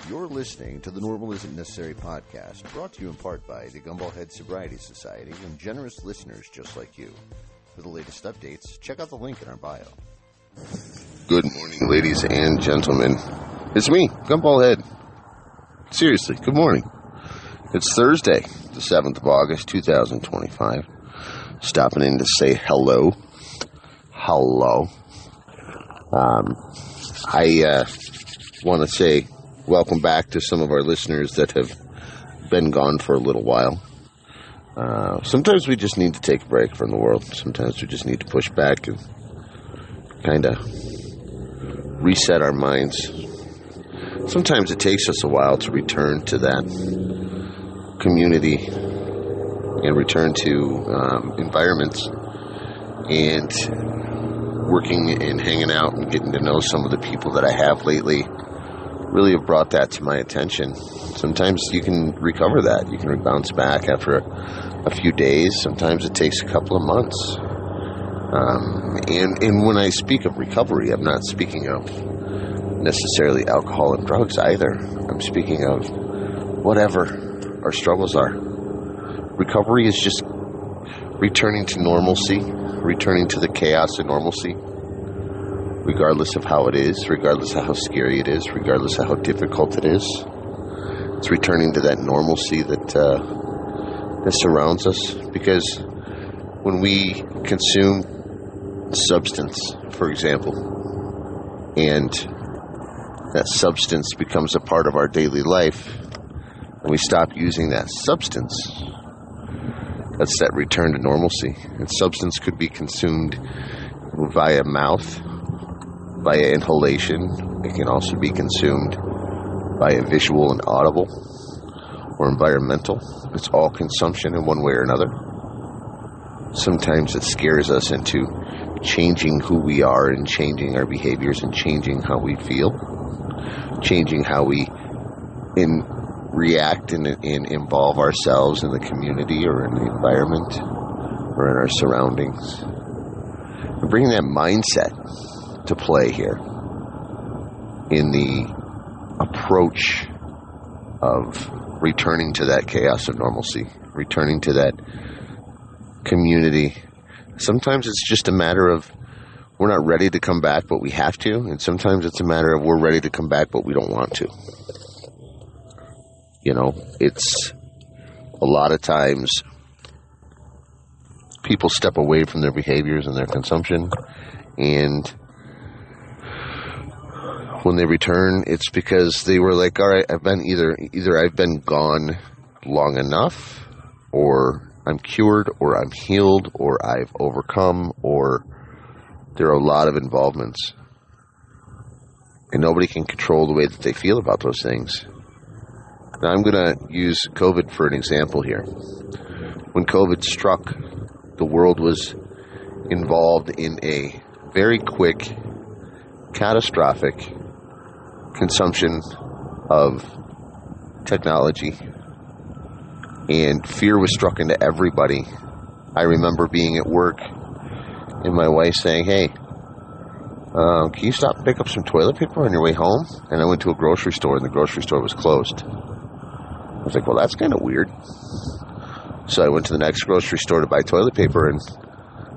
You're listening to the Normal Isn't Necessary podcast, brought to you in part by the Gumball Head Sobriety Society and generous listeners just like you. For the latest updates, check out the link in our bio. Good morning, ladies and gentlemen. It's me, Gumball Head. Seriously, good morning. It's Thursday, the 7th of August, 2025. Stopping in to say hello. Hello. I want to say welcome back to some of our listeners that have been gone for a little while. Sometimes we just need to take a break from the world. Sometimes we just need to push back and kind of reset our minds. Sometimes it takes us a while to return to that community and return to environments and working and hanging out and getting to know some of the people that I have lately really have brought that to my attention. Sometimes you can recover that. You can bounce back after a few days. Sometimes it takes a couple of months. And when I speak of recovery, I'm not speaking of necessarily alcohol and drugs either. I'm speaking of whatever our struggles are. Recovery is just returning to normalcy, returning to the chaos of normalcy, regardless of how it is, regardless of how scary it is, regardless of how difficult it is. It's returning to that normalcy that surrounds us. Because when we consume substance, for example, and that substance becomes a part of our daily life, and we stop using that substance, that's that return to normalcy. And substance could be consumed via mouth, via inhalation. It can also be consumed via visual and audible or environmental. It's all consumption in one way or another. Sometimes it scares us into changing who we are and changing our behaviors and changing how we feel, changing how we react and involve ourselves in the community or in the environment or in our surroundings. We're bringing that mindset to play here in the approach of returning to that chaos of normalcy, returning to that community. Sometimes it's just a matter of we're not ready to come back, but we have to. And sometimes it's a matter of we're ready to come back, but we don't want to. You know, it's a lot of times people step away from their behaviors and their consumption, and when they return, it's because they were like, all right, I've been either I've been gone long enough, or I'm cured, or I'm healed, or I've overcome, or there are a lot of involvements. And nobody can control the way that they feel about those things. Now, I'm going to use COVID for an example here. When COVID struck, the world was involved in a very quick, catastrophic consumption of technology, and fear was struck into everybody. I remember being at work and my wife saying, hey, can you stop and pick up some toilet paper on your way home? And I went to a grocery store, and the grocery store was closed. I was like, well, that's kind of weird. So I went to the next grocery store to buy toilet paper, and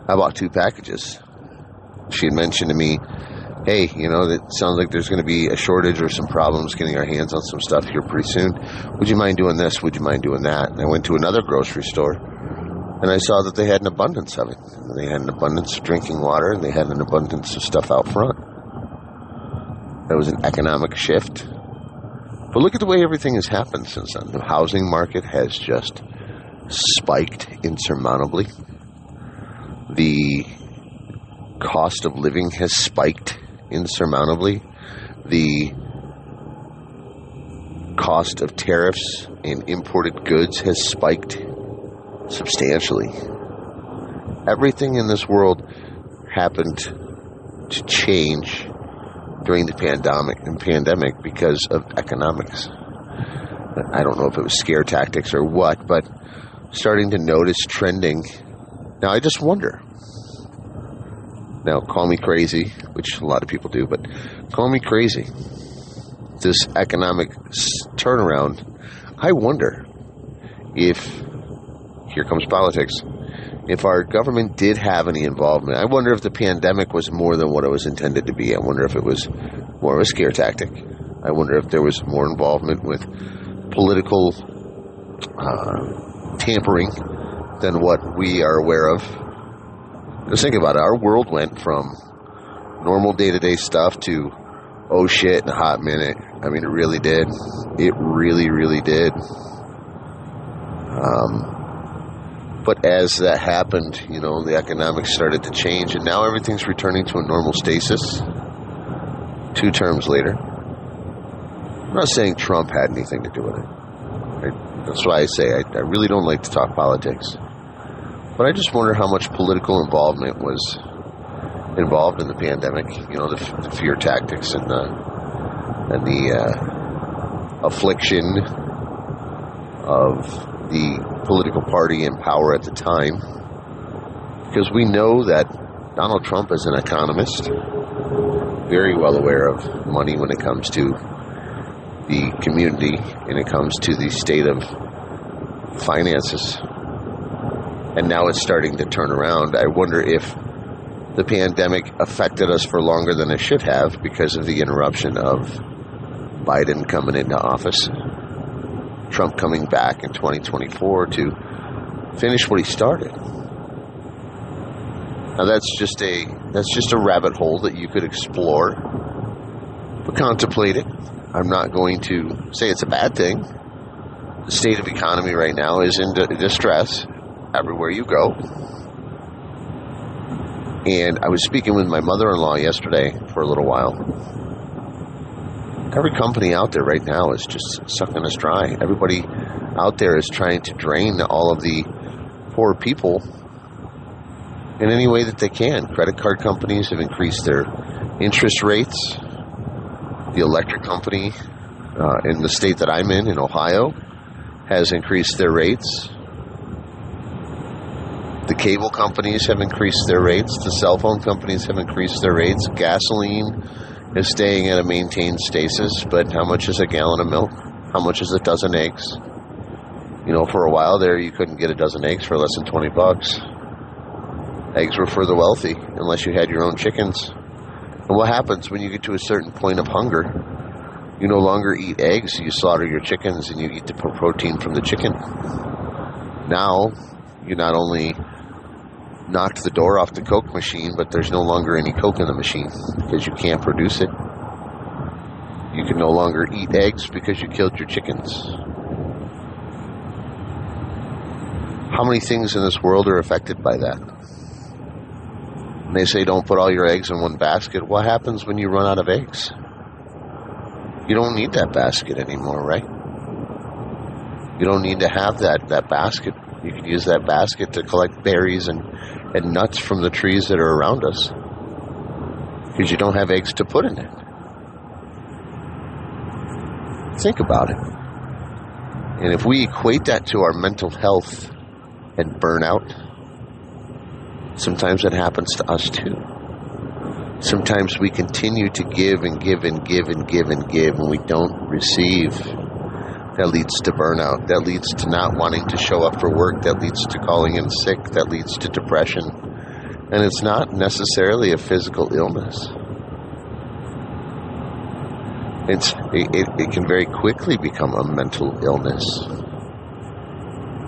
I bought 2 packages. She had mentioned to me, hey, you know, it sounds like there's going to be a shortage or some problems getting our hands on some stuff here pretty soon. Would you mind doing this? Would you mind doing that? And I went to another grocery store, and I saw that they had an abundance of it. They had an abundance of drinking water, and they had an abundance of stuff out front. That was an economic shift. But look at the way everything has happened since then. The housing market has just spiked insurmountably. The cost of living has spiked insurmountably. The cost of tariffs and imported goods has spiked substantially. Everything in this world happened to change during the pandemic because of economics. I don't know if it was scare tactics or what, but starting to notice trending. Now I just wonder. Now call me crazy, which a lot of people do, but call me crazy. this economic turnaround, I wonder if, here comes politics, if our government did have any involvement. I wonder if the pandemic was more than what it was intended to be. I wonder if it was more of a scare tactic. I wonder if there was more involvement with political tampering than what we are aware of. Just think about it. Our world went from normal day-to-day stuff to, oh shit, in a hot minute. I mean, it really did. It really, really did. But as that happened, you know, the economics started to change, and now everything's returning to a normal stasis 2 terms later. I'm not saying Trump had anything to do with it. That's why I say I really don't like to talk politics. But I just wonder how much political involvement was involved in the pandemic. You know, the fear tactics and the affliction of the political party in power at the time. Because we know that Donald Trump is an economist, very well aware of money when it comes to the community and it comes to the state of finances. And now it's starting to turn around. I wonder if the pandemic affected us for longer than it should have because of the interruption of Biden coming into office, Trump coming back in 2024 to finish what he started. Now that's just a rabbit hole that you could explore, but contemplate it. I'm not going to say it's a bad thing. The state of economy right now is in distress everywhere you go. And I was speaking with my mother-in-law yesterday for a little while. Every company out there right now is just sucking us dry. Everybody out there is trying to drain all of the poor people in any way that they can. Credit card companies have increased their interest rates. The electric company in the state that I'm in Ohio, has increased their rates. The cable companies have increased their rates. The cell phone companies have increased their rates. Gasoline is staying at a maintained stasis, but how much is a gallon of milk? How much is a dozen eggs? You know, for a while there, you couldn't get a dozen eggs for less than $20. Eggs were for the wealthy, unless you had your own chickens. And what happens when you get to a certain point of hunger? You no longer eat eggs, you slaughter your chickens and you eat the protein from the chicken. Now, you not only knocked the door off the Coke machine, but there's no longer any Coke in the machine because you can't produce it. You can no longer eat eggs because you killed your chickens. How many things in this world are affected by that? And they say don't put all your eggs in one basket. What happens when you run out of eggs? You don't need that basket anymore, right? You don't need to have that basket. You can use that basket to collect berries and nuts from the trees that are around us because you don't have eggs to put in it. Think about it. And if we equate that to our mental health and burnout, sometimes it happens to us too. Sometimes we continue to give and give and give and give and give, and we don't receive. That leads to burnout. That leads to not wanting to show up for work. That leads to calling in sick. That leads to depression. And it's not necessarily a physical illness. It can very quickly become a mental illness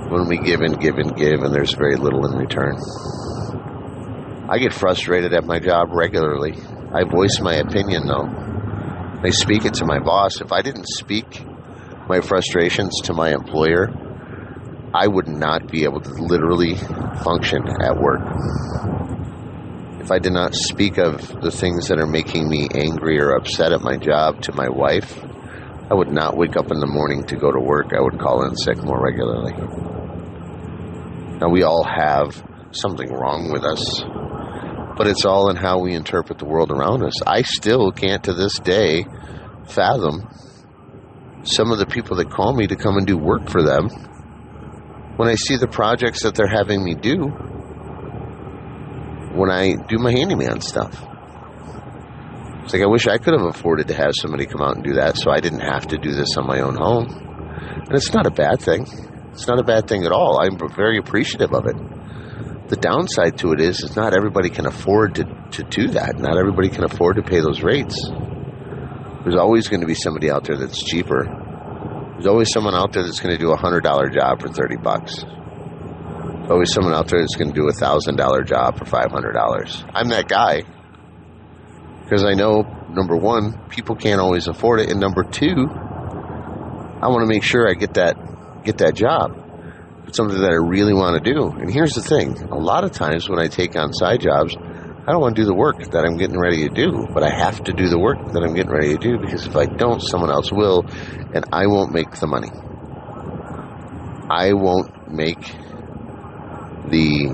when we give and give and give, and there's very little in return. I get frustrated at my job regularly. I voice my opinion, though. I speak it to my boss. If I didn't speak my frustrations to my employer, I would not be able to literally function at work. If I did not speak of the things that are making me angry or upset at my job to my wife, I would not wake up in the morning to go to work. I would call in sick more regularly. Now, we all have something wrong with us, but it's all in how we interpret the world around us. I still can't to this day fathom some of the people that call me to come and do work for them when I see the projects that they're having me do when I do my handyman stuff. It's like I wish I could have afforded to have somebody come out and do that so I didn't have to do this on my own home. And it's not a bad thing. It's not a bad thing at all. I'm very appreciative of it. The downside to it is not everybody can afford to do that. Not everybody can afford to pay those rates. There's always going to be somebody out there that's cheaper. There's always someone out there that's going to do a $100 job for $30. There's always someone out there that's going to do a $1,000 job for $500. I'm that guy because I know, number one, people can't always afford it, and number two, I want to make sure I get that job. It's something that I really want to do. And here's the thing. A lot of times when I take on side jobs, I don't want to do the work that I'm getting ready to do, but I have to do the work that I'm getting ready to do because if I don't, someone else will, and I won't make the money. I won't make the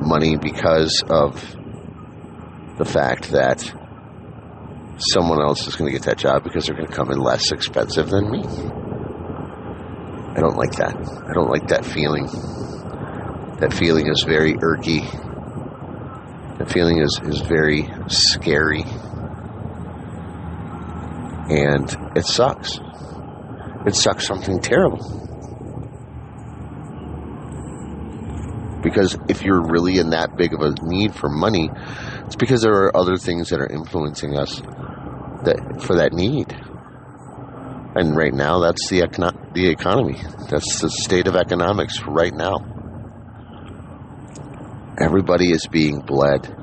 money because of the fact that someone else is going to get that job because they're going to come in less expensive than me. I don't like that. I don't like that feeling. That feeling is very irky. That feeling is very scary. And it sucks. It sucks something terrible. Because if you're really in that big of a need for money, it's because there are other things that are influencing us for that need. And right now, that's the economy. That's the state of economics right now. Everybody is being bled.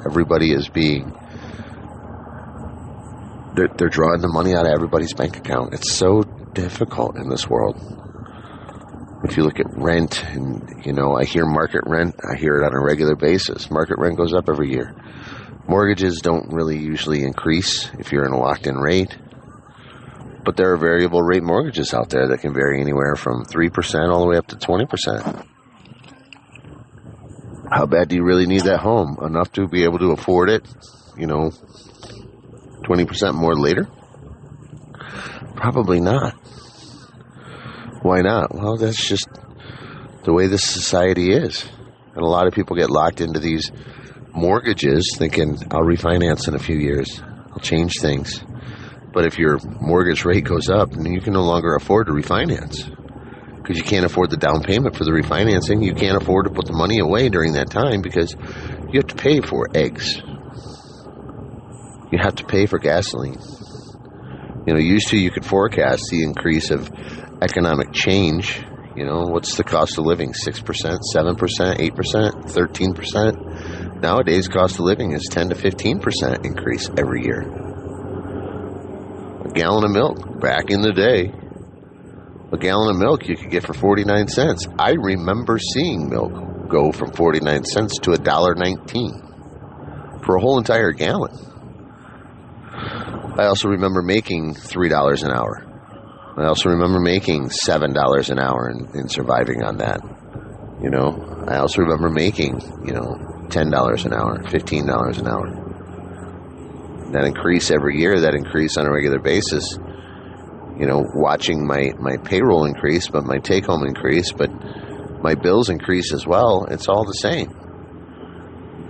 Everybody is being... They're drawing the money out of everybody's bank account. It's so difficult in this world. If you look at rent, and, I hear market rent. I hear it on a regular basis. Market rent goes up every year. Mortgages don't really usually increase if you're in a locked-in rate. But there are variable rate mortgages out there that can vary anywhere from 3% all the way up to 20%. How bad do you really need that home? Enough to be able to afford it, 20% more later? Probably not. Why not? Well, that's just the way this society is. And a lot of people get locked into these mortgages thinking, I'll refinance in a few years. I'll change things. But if your mortgage rate goes up, then you can no longer afford to refinance because you can't afford the down payment for the refinancing. You can't afford to put the money away during that time because you have to pay for eggs. You have to pay for gasoline. Used to you could forecast the increase of economic change. What's the cost of living? 6%, 7%, 8%, 13%. Nowadays, cost of living is 10 to 15% increase every year. A gallon of milk, back in the day, a gallon of milk you could get for 49 cents. I remember seeing milk go from 49 cents to $1.19 for a whole entire gallon. I also remember making $3 an hour. I also remember making $7 an hour and surviving on that. I also remember making, $10 an hour, $15 an hour. That increase every year, that increase on a regular basis, watching my payroll increase, but my take-home increase, but my bills increase as well. It's all the same.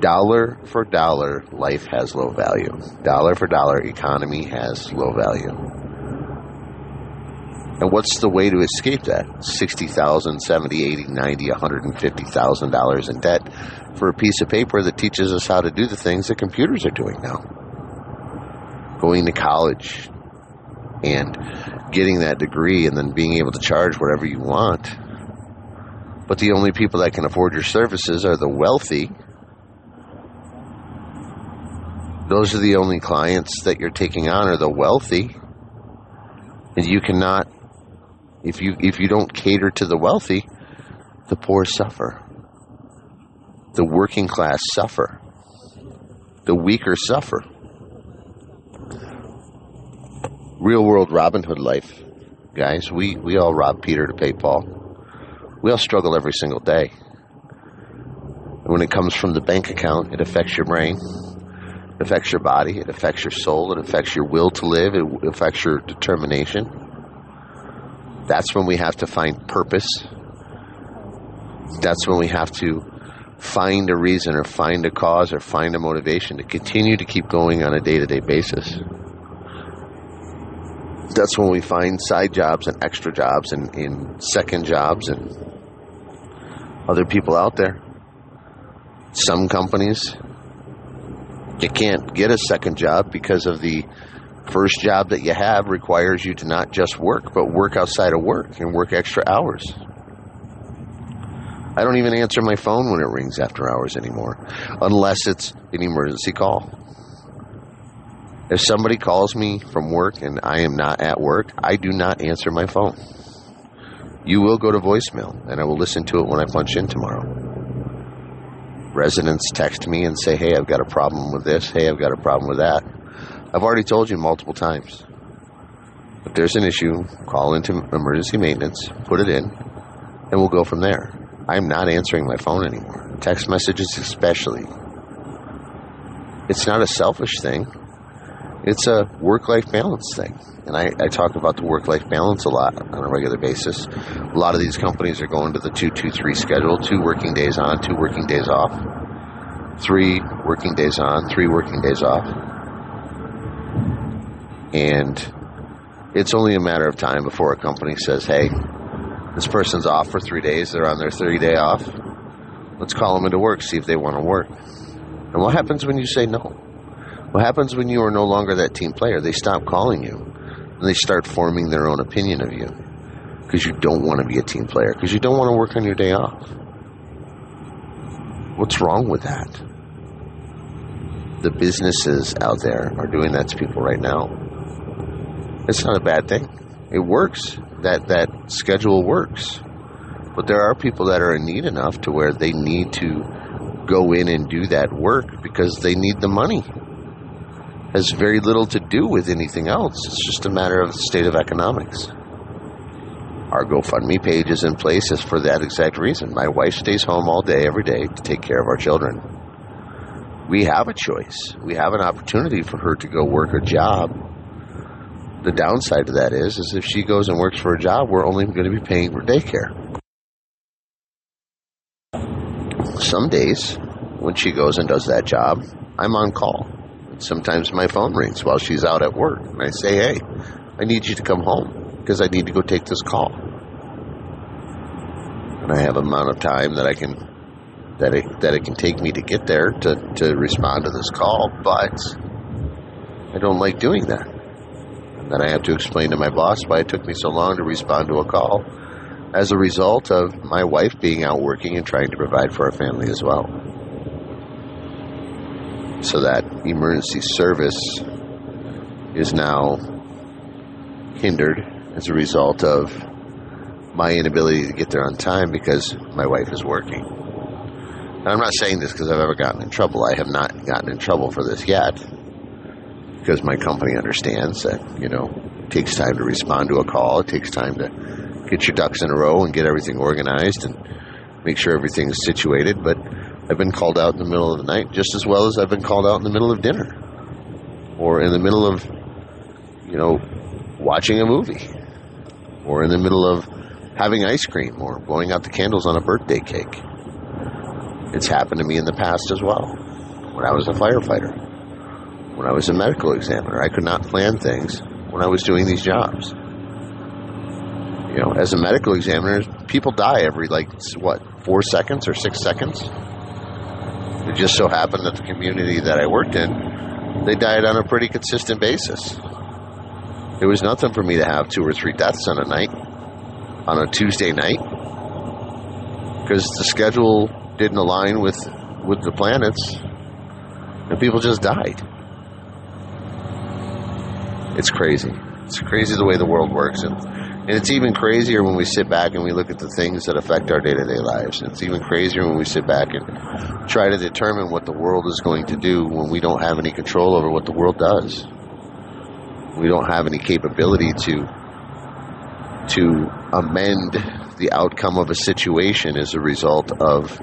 Dollar for dollar, life has low value. Dollar for dollar, economy has low value. And what's the way to escape that? $60,000, $70,000, $80,000, $90,000, $150,000 in debt for a piece of paper that teaches us how to do the things that computers are doing now. Going to college and getting that degree and then being able to charge whatever you want. But the only people that can afford your services are the wealthy. Those are the only clients that you're taking on are the wealthy. And you cannot, if you don't cater to the wealthy, the poor suffer. The working class suffer. The weaker suffer. Real world Robin Hood life, guys. We all rob Peter to pay Paul. We all struggle every single day. And when it comes from the bank account, it affects your brain. It affects your body. It affects your soul. It affects your will to live. It affects your determination. That's when we have to find purpose. That's when we have to find a reason or find a cause or find a motivation to continue to keep going on a day-to-day basis. That's when we find side jobs and extra jobs and in second jobs and other people out there. Some companies, you can't get a second job because of the first job that you have requires you to not just work, but work outside of work and work extra hours. I don't even answer my phone when it rings after hours anymore, unless it's an emergency call. If somebody calls me from work and I am not at work, I do not answer my phone. You will go to voicemail, and I will listen to it when I punch in tomorrow. Residents text me and say, hey, I've got a problem with this. Hey, I've got a problem with that. I've already told you multiple times. If there's an issue, call into emergency maintenance, put it in, and we'll go from there. I'm not answering my phone anymore. Text messages especially. It's not a selfish thing. It's a work-life balance thing. And I talk about the work-life balance a lot on a regular basis. A lot of these companies are going to the 2-2-3 schedule, 2 working days on, 2 working days off, 3 working days on, 3 working days off. And it's only a matter of time before a company says, hey, this person's off for 3 days, they're on their 30-day off. Let's call them into work, see if they want to work. And what happens when you say no? What happens when you are no longer that team player? They stop calling you, and they start forming their own opinion of you because you don't want to be a team player, because you don't want to work on your day off. What's wrong with that? The businesses out there are doing that to people right now. It's not a bad thing. It works. That schedule works. But there are people that are in need enough to where they need to go in and do that work because they need the money. It has very little to do with anything else. It's just a matter of the state of economics. Our GoFundMe page is in place for that exact reason. My wife stays home all day, every day, to take care of our children. We have a choice. We have an opportunity for her to go work a job. The downside to that is if she goes and works for a job, we're only going to be paying for daycare. Some days, when she goes and does that job, I'm on call. Sometimes my phone rings while she's out at work, and I say, hey, I need you to come home because I need to go take this call. And I have an amount of time that it can take me to get there to respond to this call, but I don't like doing that. And then I have to explain to my boss why it took me so long to respond to a call as a result of my wife being out working and trying to provide for our family as well. So that emergency service is now hindered as a result of my inability to get there on time because my wife is working. Now, I'm not saying this because I've ever gotten in trouble. I have not gotten in trouble for this yet because my company understands that, it takes time to respond to a call. It takes time to get your ducks in a row and get everything organized and make sure everything's situated. But I've been called out in the middle of the night just as well as I've been called out in the middle of dinner or in the middle of, watching a movie or in the middle of having ice cream or blowing out the candles on a birthday cake. It's happened to me in the past as well. When I was a firefighter, when I was a medical examiner, I could not plan things when I was doing these jobs. As a medical examiner, people die every 4 seconds or 6 seconds. It just so happened that the community that I worked in, they died on a pretty consistent basis. It was nothing for me to have 2 or 3 deaths on a Tuesday night, because the schedule didn't align with the planets, and people just died. It's crazy. It's crazy the way the world works, and it's even crazier when we sit back and we look at the things that affect our day-to-day lives. And it's even crazier when we sit back and try to determine what the world is going to do when we don't have any control over what the world does. We don't have any capability to amend the outcome of a situation as a result of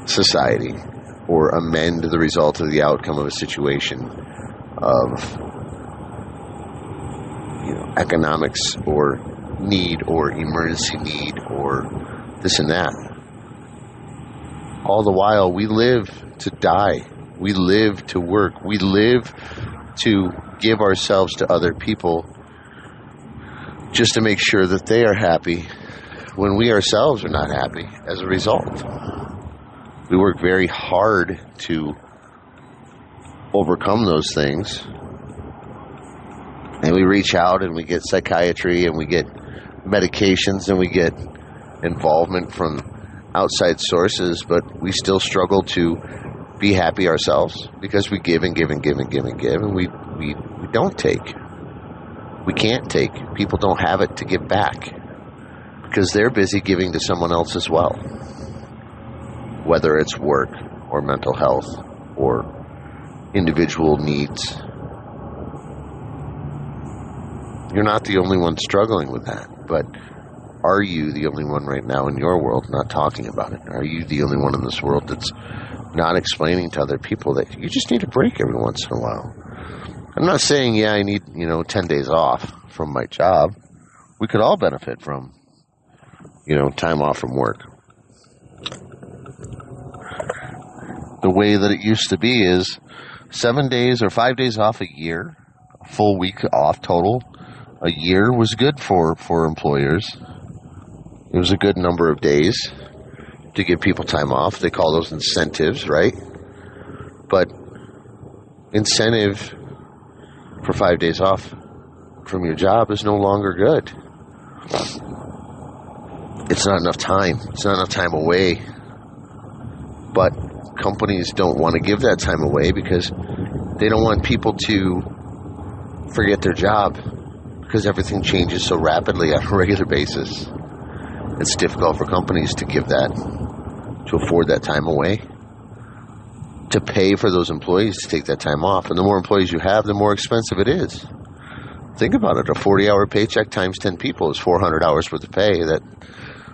society, or amend the result of the outcome of a situation of economics or need or emergency need or this and that. All the while, we live to die. We live to work. We live to give ourselves to other people just to make sure that they are happy when we ourselves are not happy as a result. We work very hard to overcome those things. And we reach out and we get psychiatry and we get medications and we get involvement from outside sources, but we still struggle to be happy ourselves because we give and give and give and give and give, and we don't take. We can't take. People don't have it to give back because they're busy giving to someone else as well, whether it's work or mental health or individual needs. You're not the only one struggling with that, but are you the only one right now in your world not talking about it? Are you the only one in this world that's not explaining to other people that you just need a break every once in a while? I'm not saying, I need, 10 days off from my job. We could all benefit from, time off from work. The way that it used to be is 7 days or 5 days off a year, a full week off total. A year was good for employers. It was a good number of days to give people time off. They call those incentives, right? But incentive for 5 days off from your job is no longer good. It's not enough time. It's not enough time away. But companies don't want to give that time away because they don't want people to forget their job, because everything changes so rapidly on a regular basis. It's difficult for companies to give that, to afford that time away, to pay for those employees to take that time off. And the more employees you have, the more expensive it is. Think about it. A 40-hour paycheck times 10 people is 400 hours worth of pay. That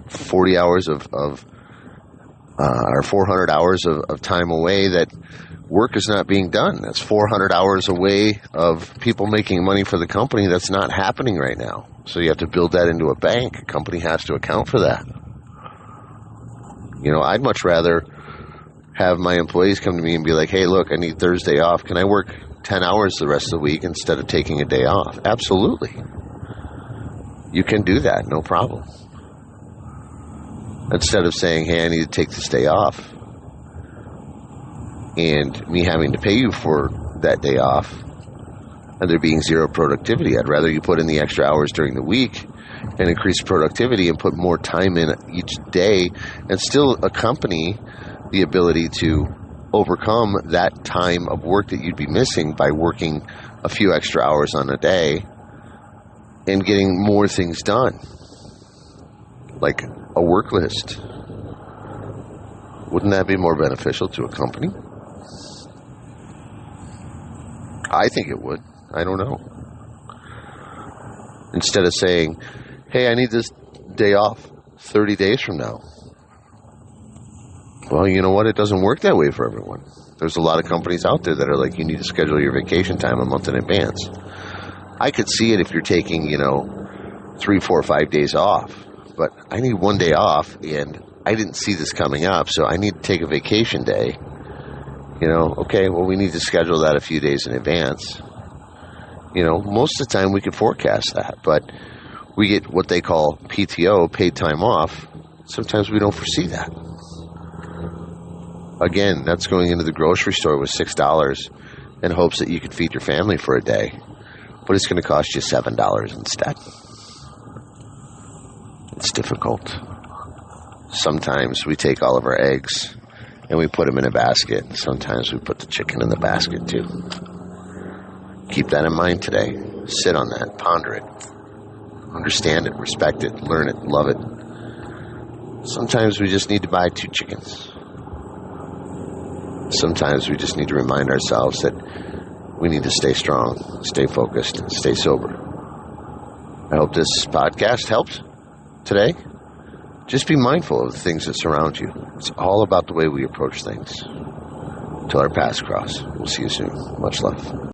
40 hours or 400 hours of time away that work is not being done. That's 400 hours away of people making money for the company. That's not happening right now. So you have to build that into a bank. A company has to account for that. I'd much rather have my employees come to me and be like, hey, look, I need Thursday off. Can I work 10 hours the rest of the week instead of taking a day off? Absolutely. You can do that, no problem. Instead of saying, hey, I need to take this day off, and me having to pay you for that day off, and there being zero productivity, I'd rather you put in the extra hours during the week and increase productivity and put more time in each day and still accompany the ability to overcome that time of work that you'd be missing by working a few extra hours on a day and getting more things done, like a work list. Wouldn't that be more beneficial to a company? I think it would. I don't know. Instead of saying, hey, I need this day off 30 days from now. Well, you know what? It doesn't work that way for everyone. There's a lot of companies out there that are like, you need to schedule your vacation time a month in advance. I could see it if you're taking, 3, 4, 5 days off. But I need 1 day off, and I didn't see this coming up, so I need to take a vacation day. Okay, well, we need to schedule that a few days in advance. Most of the time we can forecast that, but we get what they call PTO, paid time off. Sometimes we don't foresee that. Again, that's going into the grocery store with $6 in hopes that you could feed your family for a day, but it's going to cost you $7 instead. It's difficult. Sometimes we take all of our eggs and we put them in a basket. Sometimes we put the chicken in the basket too. Keep that in mind today. Sit on that. Ponder it. Understand it. Respect it. Learn it. Love it. Sometimes we just need to buy 2 chickens. Sometimes we just need to remind ourselves that we need to stay strong, stay focused, and stay sober. I hope this podcast helped today. Just be mindful of the things that surround you. It's all about the way we approach things. Till our paths cross. We'll see you soon. Much love.